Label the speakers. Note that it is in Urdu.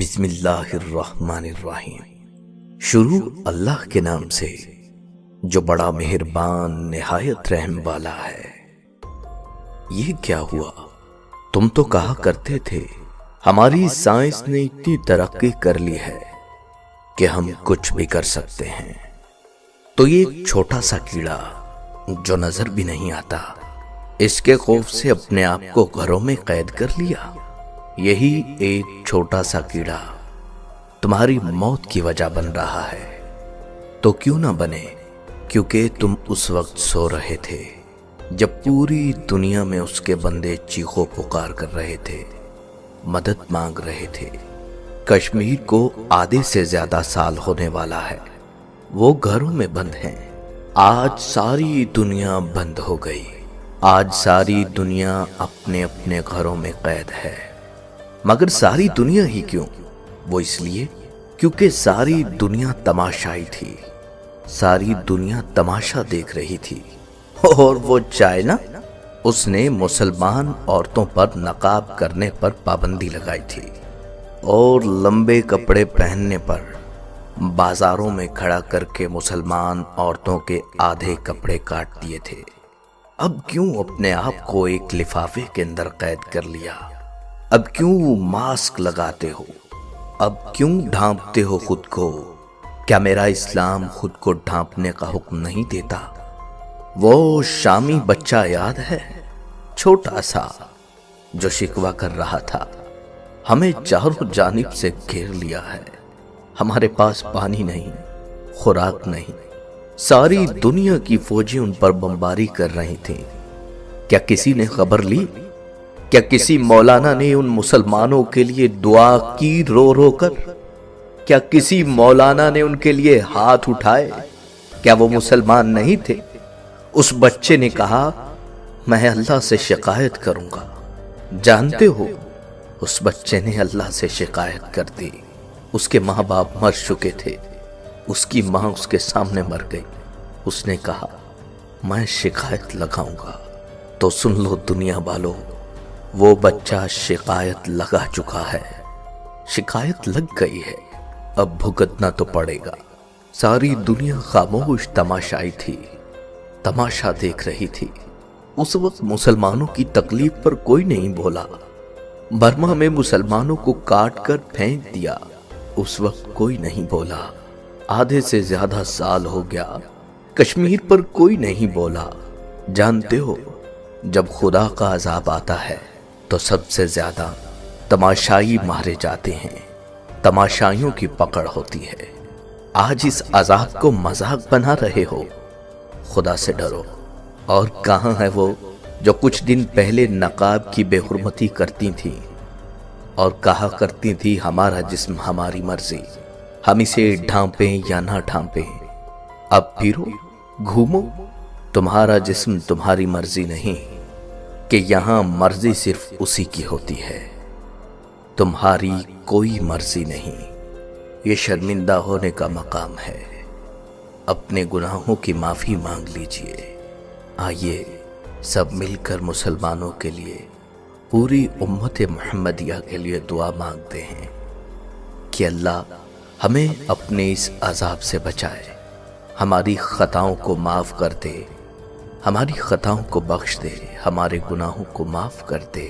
Speaker 1: بسم اللہ الرحمن الرحیم۔ شروع اللہ کے نام سے جو بڑا مہربان نہایت رحم والا ہے۔ یہ کیا ہوا؟ تم تو کہا کرتے تھے ہماری سائنس نے اتنی ترقی کر لی ہے کہ ہم کچھ بھی کر سکتے ہیں، تو یہ ایک چھوٹا سا کیڑا جو نظر بھی نہیں آتا، اس کے خوف سے اپنے آپ کو گھروں میں قید کر لیا۔ یہی ایک چھوٹا سا کیڑا تمہاری موت کی وجہ بن رہا ہے۔ تو کیوں نہ بنے؟ کیونکہ تم اس وقت سو رہے تھے جب پوری دنیا میں اس کے بندے چیخو پکار کر رہے تھے، مدد مانگ رہے تھے۔ کشمیر کو آدھے سے زیادہ سال ہونے والا ہے، وہ گھروں میں بند ہیں۔ آج ساری دنیا بند ہو گئی، آج ساری دنیا اپنے اپنے گھروں میں قید ہے۔ مگر ساری دنیا ہی کیوں؟ وہ اس لیے کیونکہ ساری دنیا تماشائی تھی، ساری دنیا تماشا دیکھ رہی تھی۔ اور وہ چائنا، اس نے مسلمان عورتوں پر نقاب کرنے پر پابندی لگائی تھی اور لمبے کپڑے پہننے پر بازاروں میں کھڑا کر کے مسلمان عورتوں کے آدھے کپڑے کاٹ دیے تھے۔ اب کیوں اپنے آپ کو ایک لفافے کے اندر قید کر لیا؟ اب کیوں ماسک لگاتے ہو؟ اب کیوں ڈھانپتے ہو خود کو؟ کیا میرا اسلام خود کو ڈھانپنے کا حکم نہیں دیتا؟ وہ شامی بچہ یاد ہے، چھوٹا سا، جو شکوہ کر رہا تھا ہمیں چاروں جانب سے گھیر لیا ہے، ہمارے پاس پانی نہیں، خوراک نہیں، ساری دنیا کی فوجیں ان پر بمباری کر رہی تھیں۔ کیا کسی نے خبر لی؟ کیا کسی مولانا نے ان مسلمانوں کے لیے دعا کی رو رو کر؟ کیا کسی مولانا نے ان کے لیے ہاتھ اٹھائے؟ کیا وہ مسلمان نہیں تھے؟ اس بچے نے کہا میں اللہ سے شکایت کروں گا۔ جانتے ہو اس بچے نے اللہ سے شکایت کر دی۔ اس کے ماں باپ مر چکے تھے، اس کی ماں اس کے سامنے مر گئی۔ اس نے کہا میں شکایت لگاؤں گا۔ تو سن لو دنیا والو، وہ بچہ شکایت لگا چکا ہے، شکایت لگ گئی ہے، اب بھگتنا تو پڑے گا۔ ساری دنیا خاموش تماشائی تھی، تماشا دیکھ رہی تھی۔ اس وقت مسلمانوں کی تکلیف پر کوئی نہیں بولا۔ برما میں مسلمانوں کو کاٹ کر پھینک دیا، اس وقت کوئی نہیں بولا۔ آدھے سے زیادہ سال ہو گیا، کشمیر پر کوئی نہیں بولا۔ جانتے ہو جب خدا کا عذاب آتا ہے تو سب سے زیادہ تماشائی مارے جاتے ہیں، تماشائیوں کی پکڑ ہوتی ہے۔ آج اس عذاب کو مذاق بنا رہے ہو، خدا سے ڈرو۔ اور کہاں ہے وہ جو کچھ دن پہلے نقاب کی بے حرمتی کرتی تھی اور کہا کرتی تھی ہمارا جسم ہماری مرضی، ہم اسے ڈھانپیں یا نہ ڈھانپیں؟ اب پھرو گھومو، تمہارا جسم تمہاری مرضی نہیں، کہ یہاں مرضی صرف اسی کی ہوتی ہے، تمہاری کوئی مرضی نہیں۔ یہ شرمندہ ہونے کا مقام ہے، اپنے گناہوں کی معافی مانگ لیجئے۔ آئیے سب مل کر مسلمانوں کے لیے، پوری امت محمدیہ کے لیے دعا مانگتے ہیں کہ اللہ ہمیں اپنے اس عذاب سے بچائے، ہماری خطاؤں کو معاف کر دے، ہماری خطاؤں کو بخش دے، ہمارے گناہوں کو معاف کر دے۔